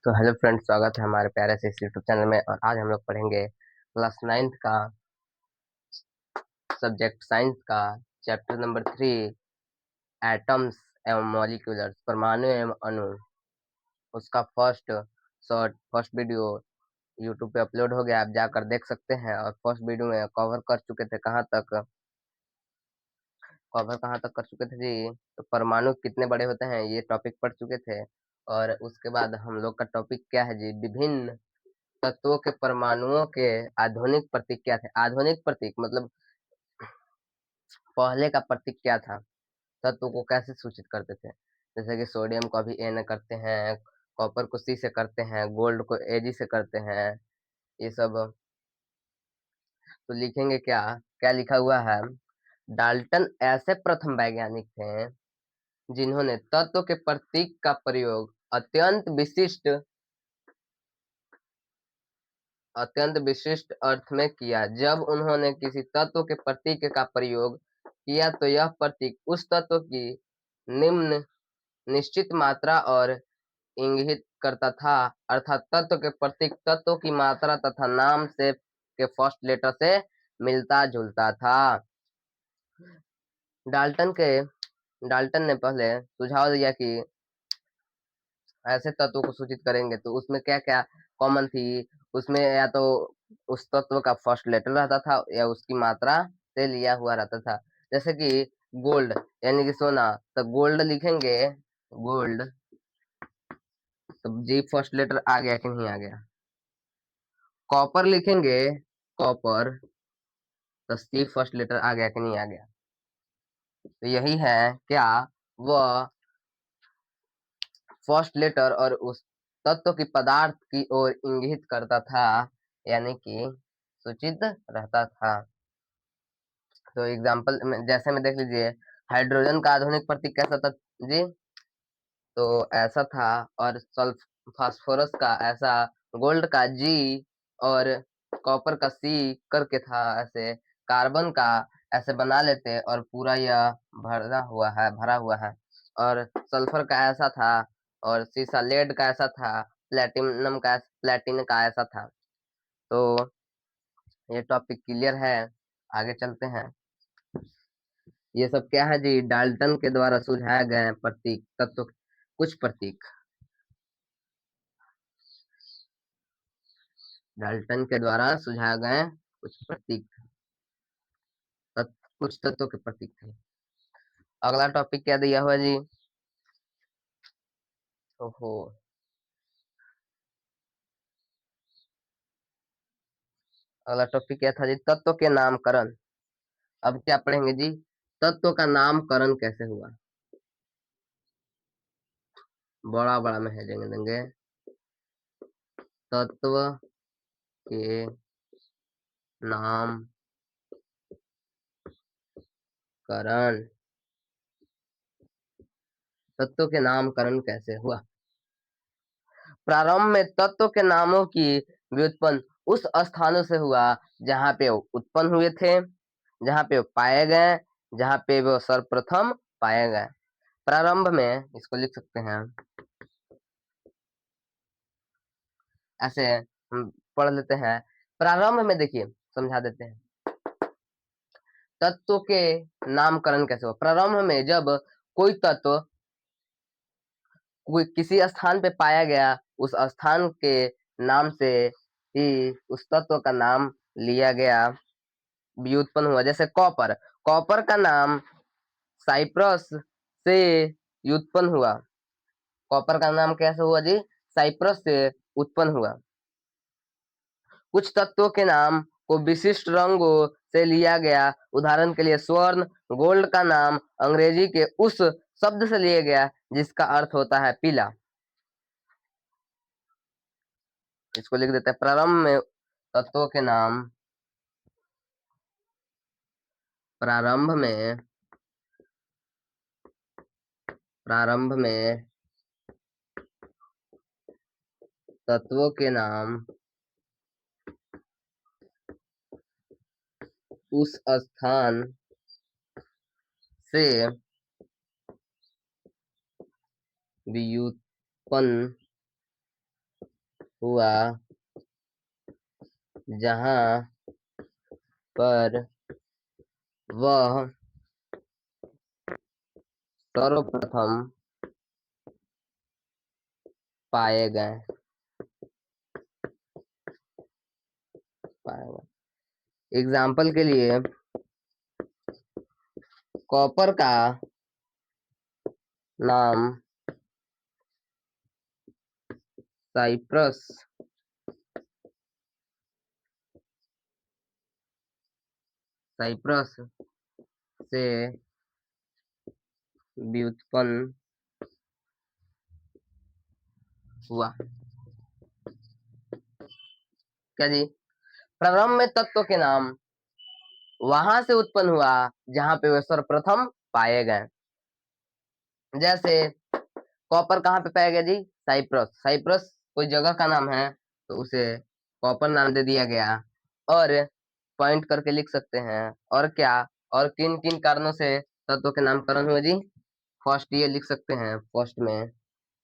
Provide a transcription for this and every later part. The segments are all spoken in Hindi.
तो हेलो फ्रेंड्स, स्वागत है हमारे प्यारे से इस यूट्यूब चैनल में। और आज हम लोग पढ़ेंगे क्लास 9th का सब्जेक्ट साइंस का चैप्टर नंबर 3, एटम्स एवं मॉलिक्यूलर्स, परमाणु एवं अणु। उसका फर्स्ट वीडियो यूट्यूब पे अपलोड हो गया, आप जाकर देख सकते हैं। और फर्स्ट वीडियो में कवर कर चुके थे, कहाँ तक कर चुके थे जी? तो परमाणु कितने बड़े होते हैं ये टॉपिक पढ़ चुके थे। और उसके बाद हम लोग का टॉपिक क्या है जी? विभिन्न तत्वों के परमाणुओं के आधुनिक प्रतीक क्या थे? आधुनिक प्रतीक मतलब पहले का प्रतीक क्या था? तत्व को कैसे सूचित करते थे? जैसे कि सोडियम को अभी एन करते हैं, कॉपर को सी से करते हैं, गोल्ड को एजी से करते हैं, ये सब। तो लिखेंगे क्या? क्या लिखा हुआ है? डाल्टन ऐसे प्रथम वैज्ञानिक थे जिन्होंने तत्व के प्रतीक का प्रयोग अत्यंत विशिष्ट अर्थ में किया। जब उन्होंने किसी तत्व के प्रतीक का प्रयोग किया तो यह प्रतीक उस तत्व की निम्न निश्चित मात्रा और इंगित करता था, अर्थात तत्व के प्रतीक तत्व की मात्रा तथा नाम से के फर्स्ट लेटर से मिलता जुलता था। डाल्टन ने पहले सुझाव दिया कि ऐसे तत्वों को सूचित करेंगे तो उसमें क्या क्या कॉमन थी। उसमें या तो उस तत्व का फर्स्ट लेटर रहता था या उसकी मात्रा से लिया हुआ रहता था। जैसे कि गोल्ड यानी कि सोना, तो गोल्ड लिखेंगे गोल्ड, तो जी फर्स्ट लेटर आ गया कि नहीं आ गया? कॉपर लिखेंगे कॉपर, तो सी फर्स्ट लेटर आ गया कि नहीं आ गया? तो यही है क्या? वह फर्स्ट लेटर और उस तत्व की पदार्थ की ओर इंगित करता था, यानी कि सूचित रहता था। तो एग्जाम्पल में जैसे में देख लीजिए, हाइड्रोजन का आधुनिक प्रतीक कैसा था जी? तो ऐसा था। और सल्फ फास्फोरस का ऐसा, गोल्ड का जी और कॉपर का सी करके था ऐसे, कार्बन का ऐसे बना लेते और पूरा यह भरा हुआ है। और सल्फर का ऐसा था, और सीसा लेड का ऐसा था, प्लेटिन का ऐसा था। तो ये टॉपिक क्लियर है, आगे चलते हैं। ये सब क्या है जी? डाल्टन के द्वारा सुझाए गए प्रतीक तत्व, कुछ प्रतीक डाल्टन के द्वारा सुझाए गए कुछ प्रतीक, कुछ तत्वों के प्रतीक थे। अगला टॉपिक क्या दिया हुआ जी? ओहो, अगला टॉपिक क्या था जी? तत्व के नामकरण। अब क्या पढ़ेंगे जी? तत्व का नामकरण कैसे हुआ? बड़ा बड़ा में हेडिंग देंगे, तत्व के नामकरण। तत्व के नामकरण कैसे हुआ? प्रारंभ में तत्व के नामों की व्युत्पन्न उस स्थानों से हुआ जहाँ पे वो उत्पन्न हुए थे, जहाँ पे वो पाए गए, जहाँ पे वो सर्वप्रथम पाए गए। प्रारंभ में इसको लिख सकते हैं ऐसे, हम पढ़ लेते हैं। प्रारंभ में देखिए, समझा देते हैं तत्व के नामकरण कैसे हुआ। प्रारंभ में जब कोई तत्व कोई किसी स्थान पे पाया गया, उस स्थान के नाम से ही उस तत्व का नाम लिया गया, व्युत्पन्न हुआ। जैसे कॉपर, कॉपर का नाम साइप्रस से व्युत्पन्न हुआ। कॉपर का नाम कैसे हुआ जी? साइप्रस से उत्पन्न हुआ। कुछ तत्वों के नाम को विशिष्ट रंगों से लिया गया, उदाहरण के लिए स्वर्ण, गोल्ड का नाम अंग्रेजी के उस शब्द से लिया गया जिसका अर्थ होता है पीला। इसको लिख देते हैं, प्रारंभ में तत्वों के नाम, प्रारंभ में प्रारंभ में तत्वों के नाम उस स्थान से व्युत्पन्न हुआ जहां पर वह सर्वप्रथम पाए गए। एग्जाम्पल के लिए कॉपर का नाम साइप्रस साइप्रस से व्युत्पन्न हुआ। क्या जी? प्रारंभ में तत्व के नाम वहां से उत्पन्न हुआ जहां पे वे सर्वप्रथम पाए गए। जैसे कॉपर कहाँ पे पाया गया जी? साइप्रस। साइप्रस कोई जगह का नाम है तो उसे कॉपर नाम दे दिया गया। और पॉइंट करके लिख सकते हैं। और क्या? और किन किन कारणों से तत्व के नामकरण हुए जी? फर्स्ट ये लिख सकते हैं, फर्स्ट में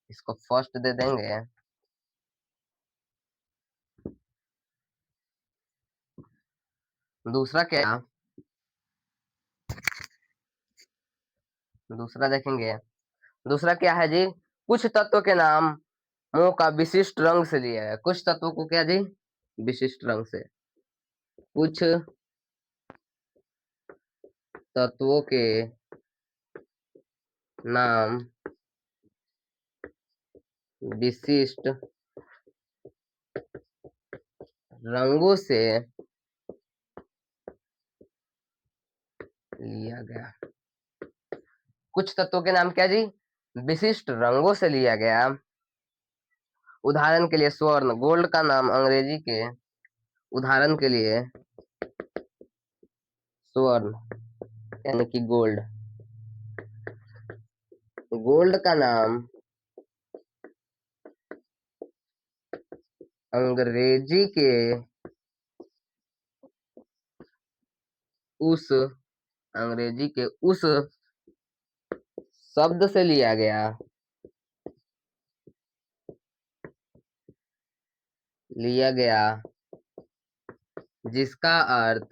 इसको फर्स्ट दे देंगे। दूसरा क्या? दूसरा देखेंगे। दूसरा क्या है जी? कुछ तत्व के नाम मुंह का विशिष्ट रंग से लिया है। कुछ तत्वों को क्या जी? विशिष्ट रंग से। कुछ तत्वों के नाम विशिष्ट रंगों से लिया गया। कुछ तत्वों के नाम क्या जी? विशिष्ट रंगों से लिया गया। उदाहरण के लिए स्वर्ण, गोल्ड का नाम अंग्रेजी के उदाहरण के लिए स्वर्ण यानी कि गोल्ड। गोल्ड का नाम अंग्रेजी के उस अंग्रेजी के उस शब्द से लिया गया जिसका अर्थ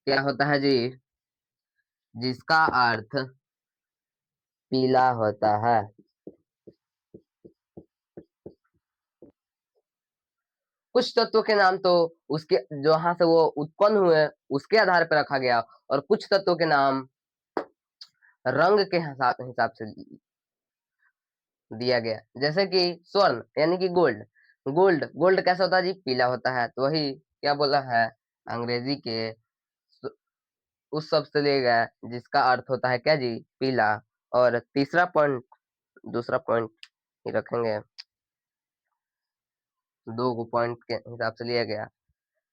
क्या होता है जी? जिसका अर्थ पीला होता है। कुछ तत्वों के नाम तो उसके जहां से वो उत्पन्न हुए उसके आधार पर रखा गया, और कुछ तत्वों के नाम रंग के हिसाब से दिया गया। जैसे कि स्वर्ण यानी कि गोल्ड। गोल्ड गोल्ड कैसा होता है जी? पीला होता है। तो वही क्या बोला है? अंग्रेजी के उस शब्द से लिया गया जिसका अर्थ होता है क्या जी? पीला। और तीसरा पॉइंट, दूसरा पॉइंट ही रखेंगे, दो को पॉइंट के हिसाब से लिया गया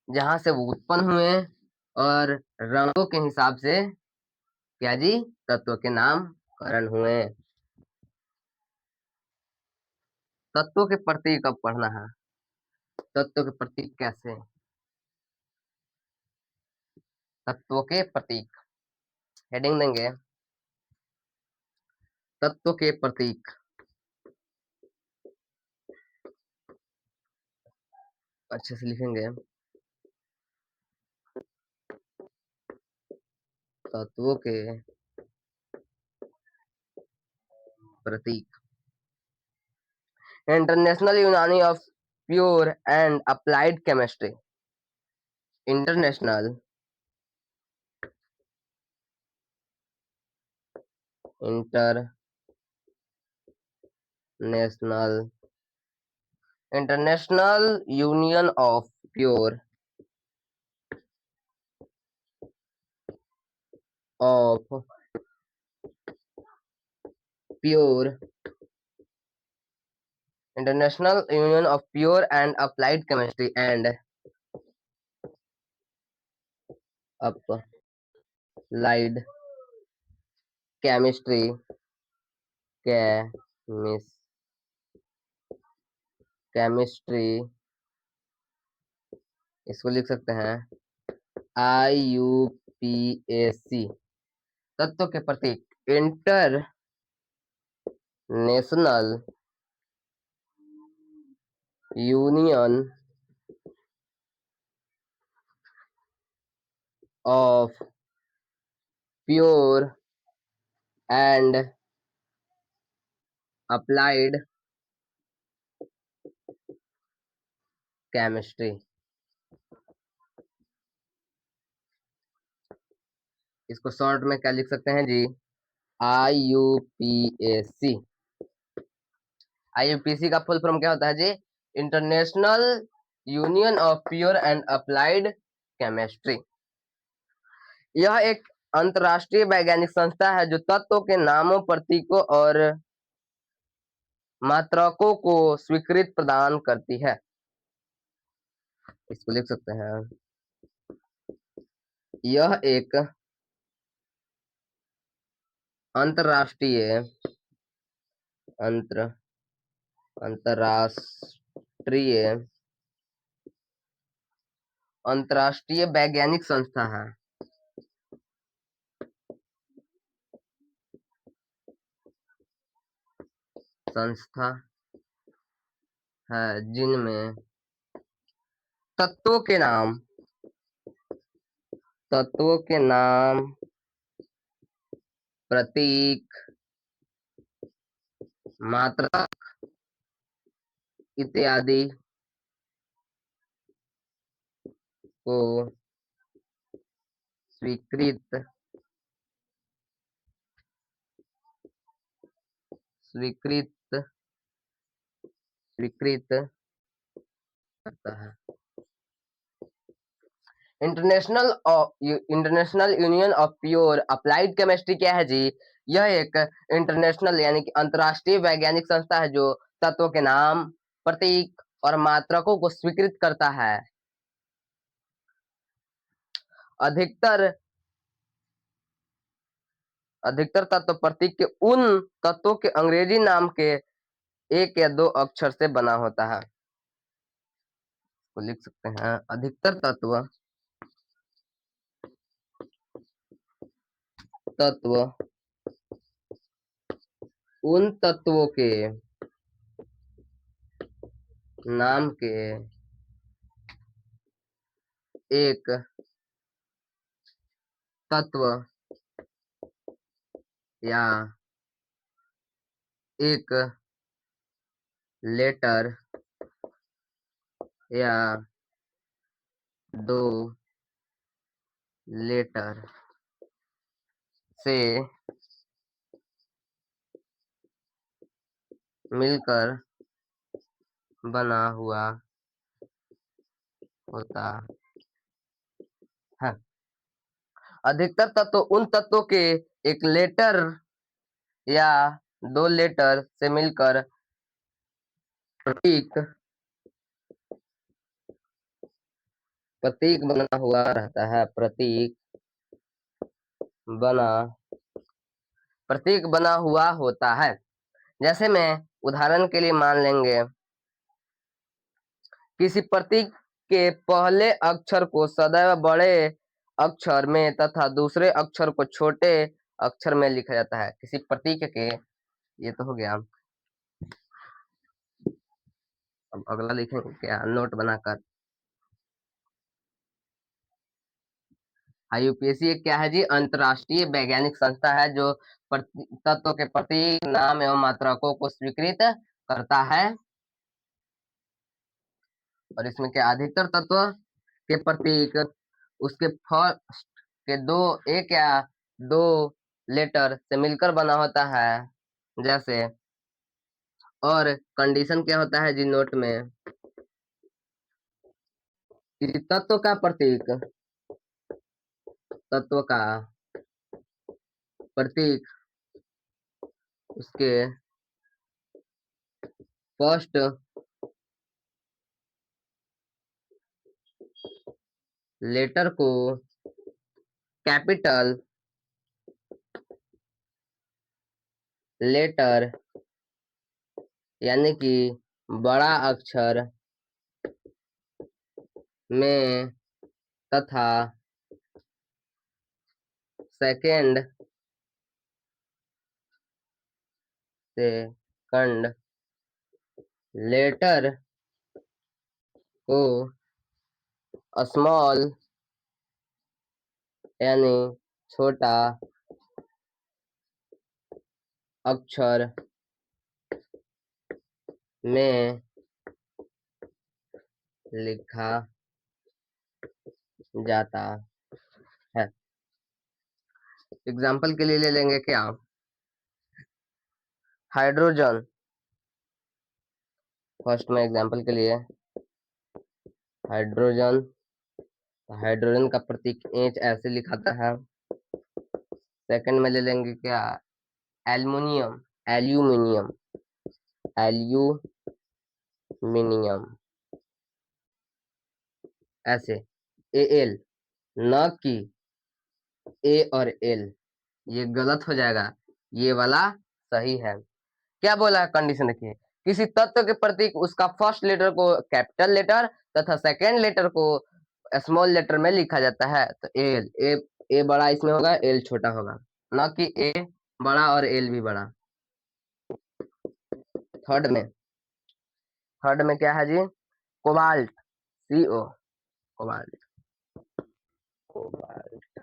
जहां से वो उत्पन्न हुए, और रंगों के हिसाब से क्या जी? तत्व के नामकरण हुए। तत्वों के प्रतीक अब पढ़ना है। तत्व के प्रतीक कैसे? तत्वों के प्रतीक हेडिंग देंगे, तत्व के प्रतीक। अच्छे से लिखेंगे, तत्वों के प्रतीक। International union of pure and applied chemistry. International international international union of of pure international union of pure and applied chemistry and applied chemistry chemis chemistry इसको लिख सकते हैं IUPAC। तत्व के प्रतीक international union of pure and applied chemistry. इसको शॉर्ट में क्या लिख सकते हैं जी? IUPAC। IUPAC का फुल फॉर्म क्या होता है जी? International union of pure and applied chemistry. यह एक अंतरराष्ट्रीय वैज्ञानिक संस्था है जो तत्वों के नामों, प्रतीकों और मात्रकों को स्वीकृति प्रदान करती है। इसको लिख सकते हैं, यह एक अंतरराष्ट्रीय अंतरराष्ट्रीय अंतरराष्ट्रीय वैज्ञानिक संस्था है। संस्था है जिनमें तत्वों के नाम, प्रतीक, मात्रा इत्यादि को स्वीकृत करता है। International union of pure applied chemistry क्या है जी? यह एक इंटरनेशनल यानी कि अंतरराष्ट्रीय वैज्ञानिक संस्था है जो तत्वों के नाम, प्रतीक और मात्रकों को स्वीकृत करता है। अधिकतर तत्व प्रतीक के उन तत्वों के अंग्रेजी नाम के एक या दो अक्षर से बना होता है। तो लिख सकते हैं, अधिकतर तत्व उन तत्वों के नाम के एक तत्व या एक लेटर या दो लेटर से मिलकर बना हुआ होता है। अधिकतर तत्व उन तत्वों के एक लेटर या दो लेटर से मिलकर प्रतीक बना हुआ रहता है। बना प्रतीक बना हुआ होता है। जैसे मैं उदाहरण के लिए मान लेंगे, किसी प्रतीक के पहले अक्षर को सदैव बड़े अक्षर में तथा दूसरे अक्षर को छोटे अक्षर में लिखा जाता है। किसी प्रतीक के, ये तो हो गया। अब अगला लिखेंगे क्या, नोट बनाकर। IUPAC एक क्या है जी? अंतरराष्ट्रीय वैज्ञानिक संस्था है जो तत्व के प्रतीक, नाम एवं मात्रकों को स्वीकृत करता है। और इसमें क्या, अधिकतर तत्व के प्रतीक उसके फर्स्ट के एक या दो लेटर से मिलकर बना होता है। जैसे, और कंडीशन क्या होता है जी नोट में, किसी तत्व का प्रतीक उसके फर्स्ट लेटर को कैपिटल लेटर यानी कि बड़ा अक्षर में तथा सेकंड लेटर को स्मॉल यानी छोटा अक्षर में लिखा जाता है। एग्जाम्पल के लिए ले लेंगे क्या, हाइड्रोजन। फर्स्ट में एग्जाम्पल के लिए हाइड्रोजन, हाइड्रोजन का प्रतीक एच ऐसे लिखाता है। सेकंड में ले लेंगे क्या, एल्युमिनियम, एल्यूमिनियम, एल्यूमिनियम ऐसे ए एल, न कि ए और एल, ये गलत हो जाएगा, ये वाला सही है। क्या बोला है कंडीशन, देखिए किसी तत्व के प्रतीक उसका फर्स्ट लेटर को कैपिटल लेटर तथा सेकेंड लेटर को स्मॉल लेटर में लिखा जाता है। तो एल, ए बड़ा इसमें होगा, एल छोटा होगा, न कि ए बड़ा और एल भी बड़ा। थर्ड में, थर्ड में क्या है जी, cobalt, CO, cobalt, cobalt,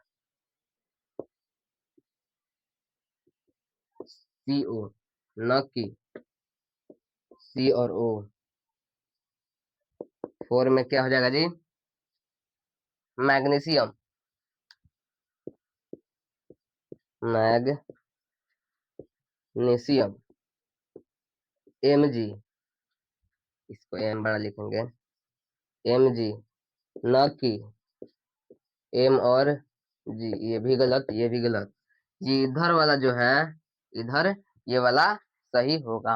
CO, न कि C और O। फोर में क्या हो जाएगा जी, मैग्नीशियम, मैग्नीशियम, Mg, इसको एम बड़ा लिखेंगे, Mg, न कि एम और जी, ये भी गलत, ये भी गलत, ये इधर वाला जो है, इधर ये वाला सही होगा।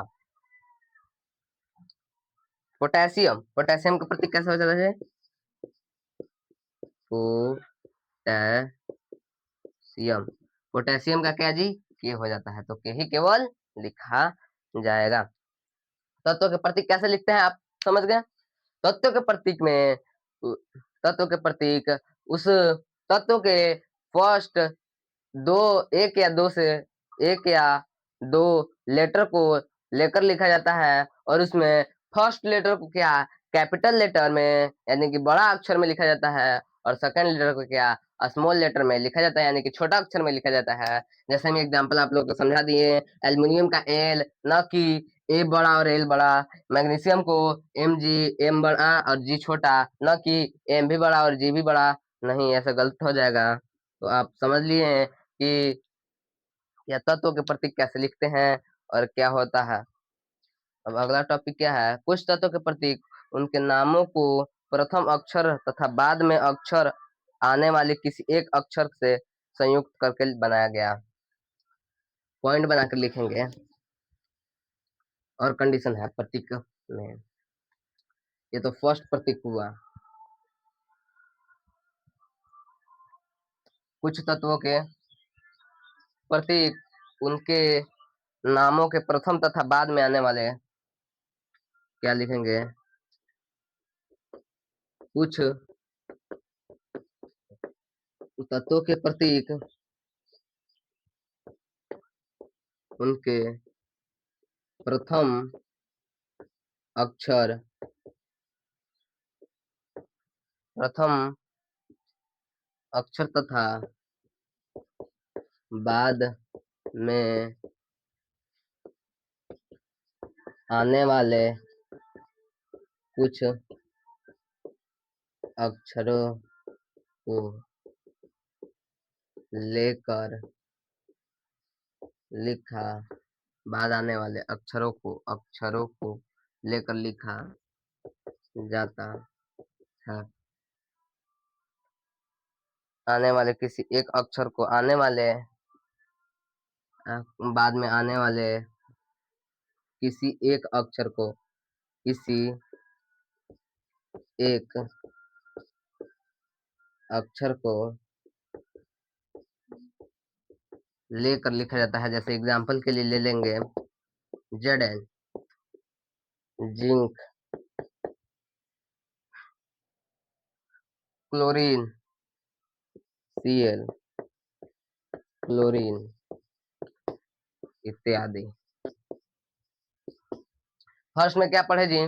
पोटेशियम, पोटेशियम का प्रतीक कैसे हो जाता है, पोटेशियम, पोटेशियम का क्या जी, के हो जाता है, तो के ही केवल लिखा जाएगा। तत्व के प्रतीक कैसे लिखते हैं आप समझ गए। तत्व के प्रतीक में, तत्व के प्रतीक उस तत्व के फर्स्ट दो, एक या दो से, एक या दो लेटर को लेकर लिखा जाता है, और उसमें फर्स्ट लेटर को क्या कैपिटल लेटर में यानी कि बड़ा अक्षर में लिखा जाता है, और सेकंड लेटर को क्या स्मॉल लेटर में लिखा जाता है यानी कि छोटा अक्षर में लिखा जाता है। जैसे हम एग्जांपल आप लोगों को समझा दिए, एल्युमिनियम का एल, न कि ए बड़ा और एल बड़ा, मैग्नीशियम को एम जी, एम बड़ा और जी छोटा, न कि एम भी बड़ा और जी भी बड़ा, नहीं ऐसा गलत हो जाएगा। तो आप समझ लिए कि या तत्व के प्रतीक कैसे लिखते हैं और क्या होता है। अब अगला टॉपिक क्या है, कुछ तत्व के प्रतीक उनके नामों को प्रथम अक्षर तथा बाद में अक्षर आने वाले किसी एक अक्षर से संयुक्त करके बनाया गया, पॉइंट बनाकर लिखेंगे, और कंडीशन है प्रतीक में। ये तो फर्स्ट प्रतीक हुआ। कुछ तत्वों के प्रतीक उनके नामों के प्रथम तथा बाद में आने वाले, क्या लिखेंगे, कुछ तत्वों के प्रतीक उनके प्रथम अक्षर, प्रथम अक्षर तथा बाद में आने वाले कुछ अक्षरों को लेकर लिखा, बाद आने वाले अक्षरों को लेकर लिखा जाता है। आने वाले किसी एक अक्षर को, आने वाले बाद में आने वाले किसी एक अक्षर को, किसी एक अक्षर को लेकर लिखा जाता है। जैसे एग्जांपल के लिए ले लेंगे Zn, zinc, chlorine, Cl, chlorine इत्यादि। फर्स्ट में क्या पढ़े जी,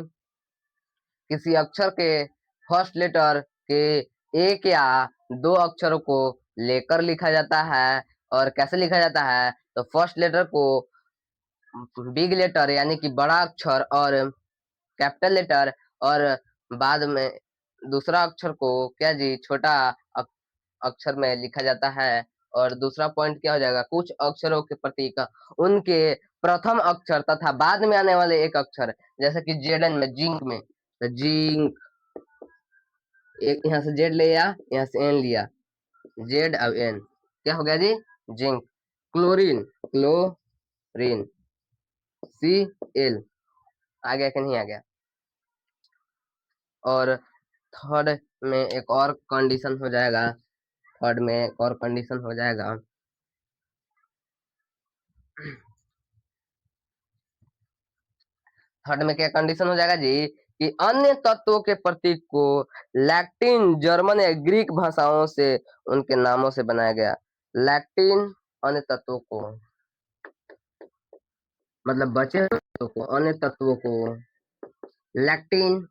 किसी अक्षर के फर्स्ट लेटर के एक या दो अक्षरों को लेकर लिखा जाता है। और कैसे लिखा जाता है, तो फर्स्ट लेटर को बिग लेटर यानी कि बड़ा अक्षर और कैपिटल लेटर, और बाद में दूसरा अक्षर को क्या जी छोटा अक्षर में लिखा जाता है। और दूसरा पॉइंट क्या हो जाएगा, कुछ अक्षरों के प्रतीक उनके प्रथम अक्षर तथा बाद में आने वाले एक अक्षर, जैसे कि जेडन में जिंक में, तो जिंक, एक यहाँ से जेड लिया, यहाँ से एन लिया, जेड और एन, क्या हो गया जी, zinc. Chlorine, chlorine, C L, आ गया कि नहीं आ गया। और थर्ड में एक और कंडीशन हो जाएगा, थर्ड में एक और कंडीशन हो जाएगा, थर्ड में क्या कंडीशन हो जाएगा जी, कि अन्य तत्वों के प्रतीक को लैटिन, जर्मन या ग्रीक भाषाओं से उनके नामों से बनाया गया। लैटिन अन्य तत्वों को, मतलब बचे हुए तत्वों को, अन्य तत्वों को लैटिन,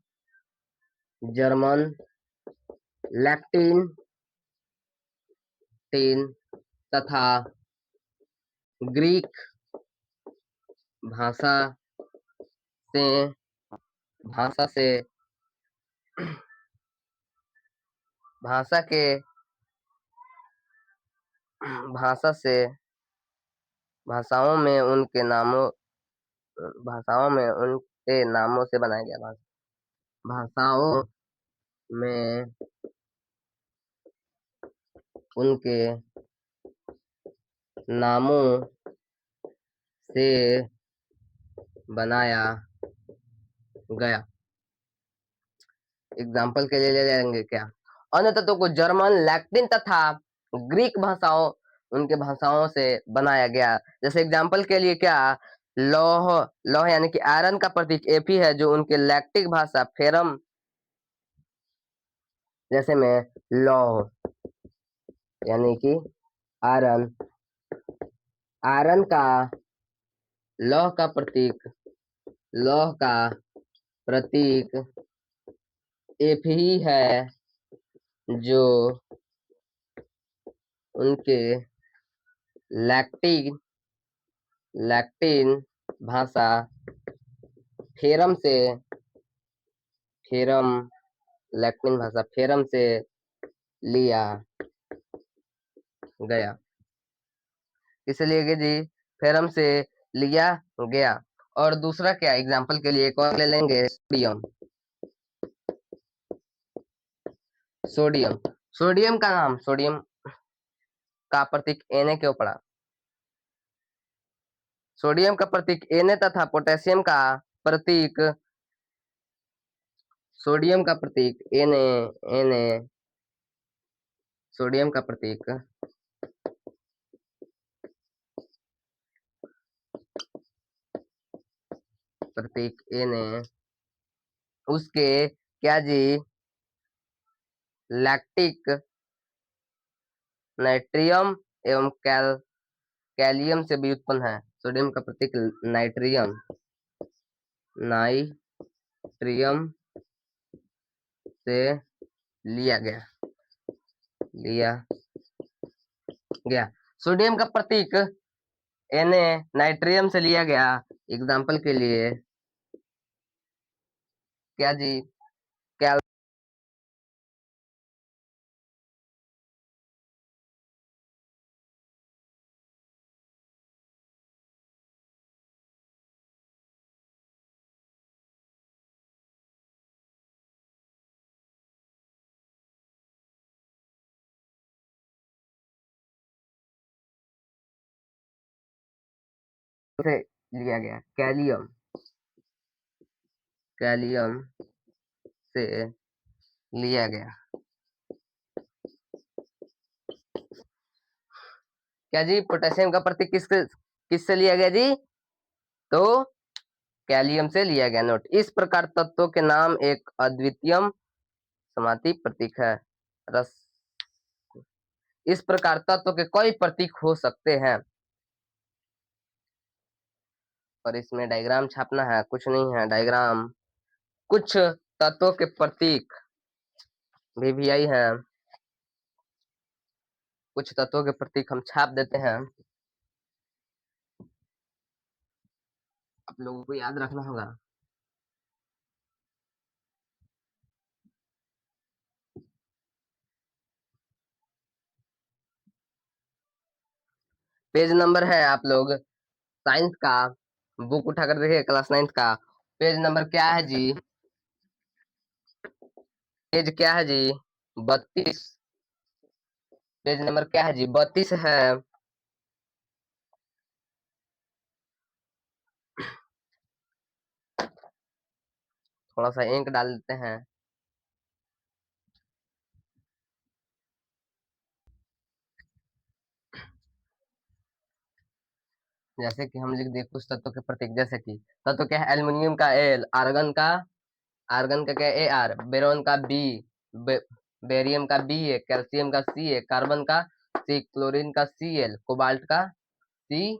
जर्मन, लैटिन टीन तथा ग्रीक भाषा से भाषा से भाषा के भाषा से भाषाओं में उनके नामों भाषाओं में उनके नामों से बनाया गया। भाषाओं में उनके नामों से बनाया गया। एग्जाम्पल के लिए ले लेंगे क्या, अन्य तत्वों को जर्मन, लैटिन तथा ग्रीक भाषाओं, उनके भाषाओं से बनाया गया। जैसे एग्जाम्पल के लिए क्या, लौह, लौह यानी कि आयरन का प्रतीक एफी है, जो उनके लैक्टिक भाषा फेरम, जैसे में लौह यानी कि आयरन, आयरन का लौह का प्रतीक, लौह का प्रतीक एफ ही है, जो उनके लैक्टिन लैक्टिन भाषा फेरम से, फेरम, लैक्टिन भाषा फेरम से लिया गया। किसे लिए गया जी, फेरम से लिया गया। और दूसरा क्या, एग्जाम्पल के लिए एक और ले लेंगे, सोडियम, सोडियम, सोडियम का नाम, सोडियम का प्रतीक Na क्यों पड़ा, सोडियम का प्रतीक Na तथा पोटेशियम का प्रतीक, सोडियम का प्रतीक Na, सोडियम का प्रतीक Na, उसके क्या जी, लैक्टिक, नाइट्रियम एवं कैलियम से भी उत्पन्न है। सोडियम का प्रतीक नाइट्रियम, नाइट्रियम से लिया गया। सोडियम का प्रतीक Na नाइट्रियम से लिया गया। एग्जाम्पल के लिए क्या जी, कैल से लिया गया, कैलियम, कैलियम से लिया गया। क्या जी, पोटेशियम का प्रतीक किससे लिया गया जी, तो कैलियम से लिया गया। नोट, इस प्रकार तत्वों के नाम एक अद्वितीय समाति प्रतीक है। रस, इस प्रकार तत्व के कई प्रतीक हो सकते हैं। और इसमें डायग्राम छापना है, कुछ नहीं है डायग्राम, कुछ तत्वों के प्रतीक वीवीआई है। कुछ तत्वों के प्रतीक हम छाप देते हैं, आप लोगों को याद रखना होगा। पेज नंबर है आप लोग साइंस का, बुक उठाकर देखिए क्लास 9 का। पेज नंबर क्या है जी? पेज क्या है जी? 32। पेज नंबर क्या है जी? 32 है। थोड़ा सा इंक डाल देते हैं। जैसे कि हम लिख दिए कुछ तत्वों के प्रतीक, जैसे कि तत्व क्या है? एल्युमिनियम का एल, आर्गन का क्या? ए आर, बेरोन का बी, बे, बेरियम का बी ए, कैल्शियम का सी ए, कार्बन का सी, क्लोरीन का सी एल, कोबाल्ट का सी,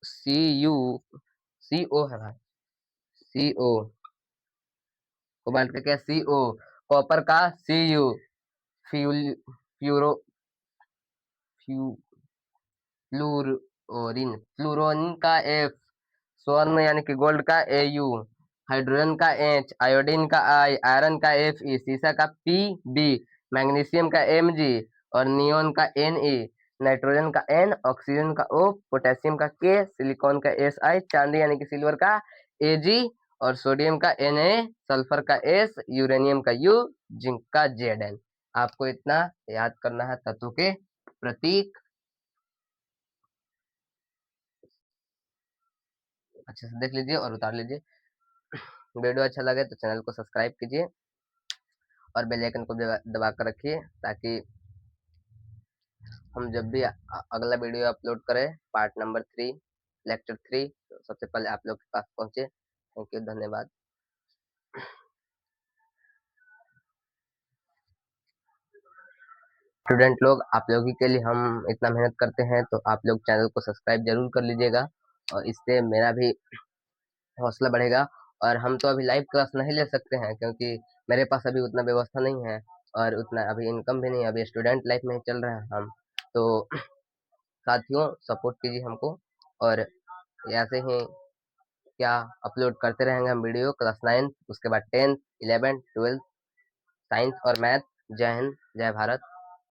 सी यू, सी ओ है भाई, सी ओ। कोबाल्ट का क्या? सी ओ। कॉपर का सी यू, फ्यूल, फ्यूरो, फ्यू, फ्लूरोरिन, फ्लूरोनिन का एफ, स्वर्ण यानी कि गोल्ड का ए यू, हाइड्रोजन का एच, आयोडीन का आई, आयरन का एफ ई, सीसा का पी बी, मैग्नीशियम का एम जी, और नियोन का एन ई, नाइट्रोजन का एन, ऑक्सीजन का ओ, पोटेशियम का के, सिलिकॉन का एस आई, चांदी यानी कि सिल्वर का ए जी, और सोडियम का एन ए, सल्फर का एस, यूरेनियम का यू, जिंक का जेड एन। आपको इतना याद करना है तत्वों के प्रतीक। अच्छे से देख लीजिए और उतार लीजिए। वीडियो अच्छा लगे तो चैनल को सब्सक्राइब कीजिए और बेल आइकन को दबा कर रखिए, ताकि हम जब भी अगला वीडियो अपलोड करें, पार्ट नंबर 3, लेक्चर 3, तो सबसे पहले आप लोग के पास पहुंचे। थैंक यू, धन्यवाद। स्टूडेंट लोग, आप लोगों के लिए हम इतना मेहनत करते हैं, तो आप लोग चैनल को सब्सक्राइब जरूर कर लीजिएगा, और इससे मेरा भी हौसला बढ़ेगा। और हम तो अभी लाइव क्लास नहीं ले सकते हैं, क्योंकि मेरे पास अभी उतना व्यवस्था नहीं है, और उतना अभी इनकम भी नहीं है, अभी स्टूडेंट लाइफ में ही चल रहे हैं हम। तो साथियों, सपोर्ट कीजिए हमको, और ऐसे ही क्या अपलोड करते रहेंगे हम वीडियो, क्लास 9, उसके बाद 10th, 11th, 12th, साइंस और मैथ। जय हिंद, जय भारत।